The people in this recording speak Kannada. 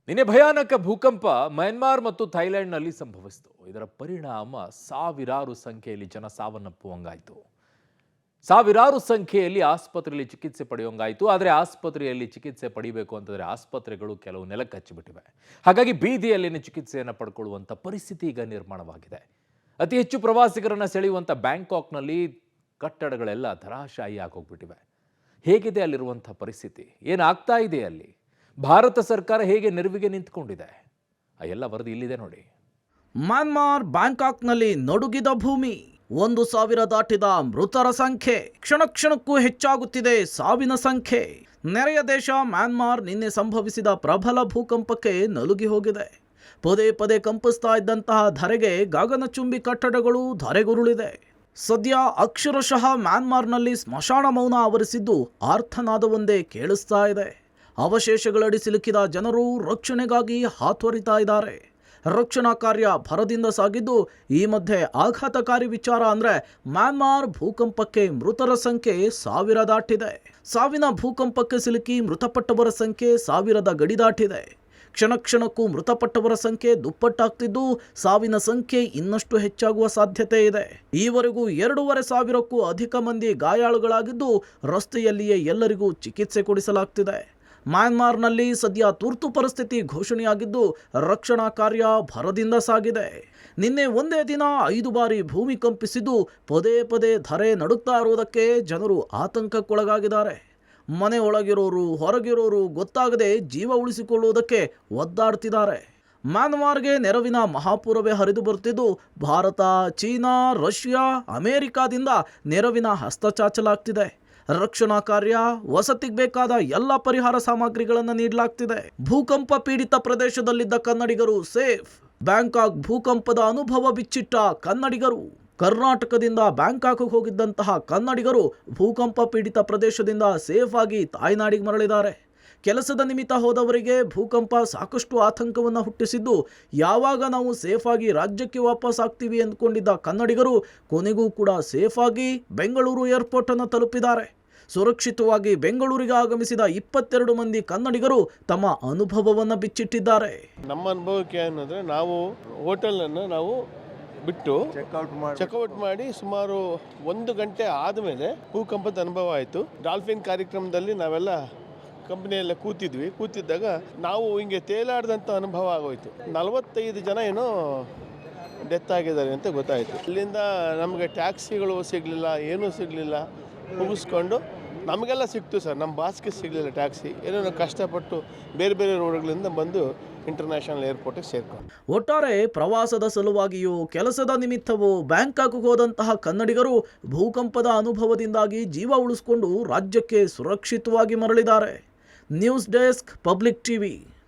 ನಿನ್ನೆ ಭಯಾನಕ ಭೂಕಂಪ ಮಯನ್ಮಾರ್ ಮತ್ತು ಥೈಲ್ಯಾಂಡ್ನಲ್ಲಿ ಸಂಭವಿಸಿತು. ಇದರ ಪರಿಣಾಮ ಸಾವಿರಾರು ಸಂಖ್ಯೆಯಲ್ಲಿ ಜನ ಸಾವನ್ನಪ್ಪುವಂಗಾಯಿತು. ಸಾವಿರಾರು ಸಂಖ್ಯೆಯಲ್ಲಿ ಆಸ್ಪತ್ರೆಯಲ್ಲಿ ಚಿಕಿತ್ಸೆ ಪಡೆಯುವಂಗಾಯಿತು. ಆದರೆ ಆಸ್ಪತ್ರೆಯಲ್ಲಿ ಚಿಕಿತ್ಸೆ ಪಡೆಯಬೇಕು ಅಂತಂದರೆ ಆಸ್ಪತ್ರೆಗಳು ಕೆಲವು ನೆಲಕಚ್ಚಿಬಿಟ್ಟಿವೆ. ಹಾಗಾಗಿ ಬೀದಿಯಲ್ಲಿನ ಚಿಕಿತ್ಸೆಯನ್ನು ಪಡ್ಕೊಳ್ಳುವಂಥ ಪರಿಸ್ಥಿತಿ ಈಗ ನಿರ್ಮಾಣವಾಗಿದೆ. ಅತಿ ಹೆಚ್ಚು ಪ್ರವಾಸಿಗರನ್ನು ಸೆಳೆಯುವಂಥ ಬ್ಯಾಂಕಾಕ್ನಲ್ಲಿ ಕಟ್ಟಡಗಳೆಲ್ಲ ಧರಾಶಾಹಿ ಆಗೋಗ್ಬಿಟ್ಟಿವೆ. ಹೇಗಿದೆ ಅಲ್ಲಿರುವಂಥ ಪರಿಸ್ಥಿತಿ, ಏನಾಗ್ತಾ ಇದೆ ಅಲ್ಲಿ, ಭಾರತ ಸರ್ಕಾರ ಹೇಗೆ ನೆರವಿಗೆ ನಿಂತುಕೊಂಡಿದೆ, ಆ ಎಲ್ಲ ವರದಿ ಇಲ್ಲಿದೆ ನೋಡಿ. ಮ್ಯಾನ್ಮಾರ್ ಬ್ಯಾಂಕಾಕ್ನಲ್ಲಿ ನಡುಗಿದ ಭೂಮಿ. 1,000 ದಾಟಿದ ಮೃತರ ಸಂಖ್ಯೆ. ಕ್ಷಣ ಕ್ಷಣಕ್ಕೂ ಹೆಚ್ಚಾಗುತ್ತಿದೆ ಸಾವಿನ ಸಂಖ್ಯೆ. ನೆರೆಯ ದೇಶ ಮ್ಯಾನ್ಮಾರ್ ನಿನ್ನೆ ಸಂಭವಿಸಿದ ಪ್ರಬಲ ಭೂಕಂಪಕ್ಕೆ ನಲುಗಿ ಹೋಗಿದೆ. ಪದೇ ಪದೇ ಕಂಪಿಸ್ತಾ ಇದ್ದಂತಹ ಧರೆಗೆ ಗಗನಚುಂಬಿ ಕಟ್ಟಡಗಳು ಧರೆಗುರುಳಿದೆ. ಸದ್ಯ ಅಕ್ಷರಶಃ ಮ್ಯಾನ್ಮಾರ್ನಲ್ಲಿ ಸ್ಮಶಾನ ಮೌನ ಆವರಿಸಿದ್ದು ಆರ್ತನಾದವೊಂದೇ ಕೇಳಿಸ್ತಾ ಇದೆ. ಅವಶೇಷಗಳಡಿ ಸಿಲುಕಿದ ಜನರು ರಕ್ಷಣೆಗಾಗಿ ಹಾತೊರಿತಾ ಇದ್ದಾರೆ. ರಕ್ಷಣಾ ಕಾರ್ಯ ಭರದಿಂದ ಸಾಗಿದ್ದು, ಈ ಮಧ್ಯೆ ಆಘಾತಕಾರಿ ವಿಚಾರ ಅಂದರೆ ಮ್ಯಾನ್ಮಾರ್ ಭೂಕಂಪಕ್ಕೆ ಮೃತರ ಸಂಖ್ಯೆ 1000 ದಾಟಿದೆ. ಸಾವಿನ ಭೂಕಂಪಕ್ಕೆ ಸಿಲುಕಿ ಮೃತಪಟ್ಟವರ ಸಂಖ್ಯೆ 1000 ಗಡಿ ದಾಟಿದೆ. ಕ್ಷಣ ಕ್ಷಣಕ್ಕೂ ಮೃತಪಟ್ಟವರ ಸಂಖ್ಯೆ ದುಪ್ಪಟ್ಟಾಗ್ತಿದ್ದು, ಸಾವಿನ ಸಂಖ್ಯೆ ಇನ್ನಷ್ಟು ಹೆಚ್ಚಾಗುವ ಸಾಧ್ಯತೆ ಇದೆ. ಈವರೆಗೂ 2500ಕ್ಕೂ ಅಧಿಕ ಮಂದಿ ಗಾಯಾಳುಗಳಾಗಿದ್ದು, ರಸ್ತೆಯಲ್ಲಿಯೇ ಎಲ್ಲರಿಗೂ ಚಿಕಿತ್ಸೆ ಕೊಡಿಸಲಾಗ್ತಿದೆ. ಮ್ಯಾನ್ಮಾರ್ನಲ್ಲಿ ಸದ್ಯ ತುರ್ತು ಪರಿಸ್ಥಿತಿ ಘೋಷಣೆಯಾಗಿದ್ದು, ರಕ್ಷಣಾ ಕಾರ್ಯ ಭರದಿಂದ ಸಾಗಿದೆ. ನಿನ್ನೆ ಒಂದೇ ದಿನ 5 ಬಾರಿ ಭೂಮಿ ಕಂಪಿಸಿದ್ದು, ಪದೇ ಪದೇ ಧರೆ ನಡುಗ್ತಾ ಇರುವುದಕ್ಕೆ ಜನರು ಆತಂಕಕ್ಕೊಳಗಾಗಿದ್ದಾರೆ. ಮನೆ ಒಳಗಿರೋರು ಹೊರಗಿರೋರು ಗೊತ್ತಾಗದೆ ಜೀವ ಉಳಿಸಿಕೊಳ್ಳುವುದಕ್ಕೆ ಒದ್ದಾಡ್ತಿದ್ದಾರೆ. ಮ್ಯಾನ್ಮಾರ್ಗೆ ನೆರವಿನ ಮಹಾಪೂರವೇ ಹರಿದು ಬರುತ್ತಿದ್ದು, ಭಾರತ, ಚೀನಾ, ರಷ್ಯಾ, ಅಮೆರಿಕಾದಿಂದ ನೆರವಿನ ಹಸ್ತಚಾಚಲಾಗ್ತಿದೆ. ರಕ್ಷಣಾ ಕಾರ್ಯ, ವಸತಿಗೆ ಬೇಕಾದ ಎಲ್ಲ ಪರಿಹಾರ ಸಾಮಗ್ರಿಗಳನ್ನು ನೀಡಲಾಗ್ತಿದೆ. ಭೂಕಂಪ ಪೀಡಿತ ಪ್ರದೇಶದಲ್ಲಿದ್ದ ಕನ್ನಡಿಗರು ಸೇಫ್. ಬ್ಯಾಂಕಾಕ್ ಭೂಕಂಪದ ಅನುಭವ ಬಿಚ್ಚಿಟ್ಟ ಕನ್ನಡಿಗರು. ಕರ್ನಾಟಕದಿಂದ ಬ್ಯಾಂಕಾಕ್ ಹೋಗಿದ್ದಂತಹ ಕನ್ನಡಿಗರು ಭೂಕಂಪ ಪೀಡಿತ ಪ್ರದೇಶದಿಂದ ಸೇಫ್ ಆಗಿ ತಾಯ್ನಾಡಿಗೆ ಮರಳಿದ್ದಾರೆ. ಕೆಲಸದ ನಿಮಿತ್ತ ಹೋದವರಿಗೆ ಭೂಕಂಪ ಸಾಕಷ್ಟು ಆತಂಕವನ್ನು ಹುಟ್ಟಿಸಿದ್ದು, ಯಾವಾಗ ನಾವು ಸೇಫ್ ಆಗಿ ರಾಜ್ಯಕ್ಕೆ ವಾಪಸ್ ಆಗ್ತೀವಿ ಅಂದ್ಕೊಂಡಿದ್ದ ಕನ್ನಡಿಗರು ಕೊನೆಗೂ ಕೂಡ ಸೇಫ್ ಆಗಿ ಬೆಂಗಳೂರು ಏರ್ಪೋರ್ಟ್ ಅನ್ನು ತಲುಪಿದ್ದಾರೆ. ಸುರಕ್ಷಿತವಾಗಿ ಬೆಂಗಳೂರಿಗೆ ಆಗಮಿಸಿದ 22 ಮಂದಿ ಕನ್ನಡಿಗರು ತಮ್ಮ ಅನುಭವವನ್ನು ಬಿಚ್ಚಿಟ್ಟಿದ್ದಾರೆ. ನಮ್ಮ ಅನುಭವಕ್ಕೆ ಏನಂದರೆ, ನಾವು ಹೋಟೆಲನ್ನು ನಾವು ಬಿಟ್ಟು ಚೆಕ್ಔಟ್ ಮಾಡಿ ಸುಮಾರು 1 ಗಂಟೆ ಆದಮೇಲೆ ಭೂಕಂಪದ ಅನುಭವ ಆಯಿತು. ಡಾಲ್ಫಿನ್ ಕಾರ್ಯಕ್ರಮದಲ್ಲಿ ನಾವೆಲ್ಲ ಕಂಪ್ನಿಯೆಲ್ಲ ಕೂತಿದ್ದಾಗ ನಾವು ಹಿಂಗೆ ತೇಲಾಡ್ದಂಥ ಅನುಭವ ಆಗೋಯ್ತು. 45 ಜನ ಏನೋ ಡೆತ್ ಆಗಿದ್ದಾರೆ ಅಂತ ಗೊತ್ತಾಯಿತು. ಅಲ್ಲಿಂದ ನಮಗೆ ಟ್ಯಾಕ್ಸಿಗಳು ಸಿಗಲಿಲ್ಲ, ಏನೂ ಸಿಗಲಿಲ್ಲ. ಮುಗಿಸ್ಕೊಂಡು ನಮಗೆಲ್ಲ ಸಿಕ್ತು ಸರ್, ನಮ್ಮ ಬಾಸ್ಗೆ ಸಿಗಲಿಲ್ಲ ಟ್ಯಾಕ್ಸಿ. ಏನೋ ಕಷ್ಟಪಟ್ಟು ಬೇರೆ ಬೇರೆ ರೋಡ್ಗಳಿಂದ ಬಂದು ಇಂಟರ್ನ್ಯಾಷನಲ್ ಏರ್ಪೋರ್ಟಿಗೆ ಸೇರ್ಕೊಂಡು. ಒಟ್ಟಾರೆ ಪ್ರವಾಸದ ಸಲುವಾಗಿಯೂ ಕೆಲಸದ ನಿಮಿತ್ತವೂ ಬ್ಯಾಂಕಾಕ್ ಹೋದಂತಹ ಕನ್ನಡಿಗರು ಭೂಕಂಪದ ಅನುಭವದಿಂದಾಗಿ ಜೀವ ಉಳಿಸಿಕೊಂಡು ರಾಜ್ಯಕ್ಕೆ ಸುರಕ್ಷಿತವಾಗಿ ಮರಳಿದ್ದಾರೆ. News desk, public TV.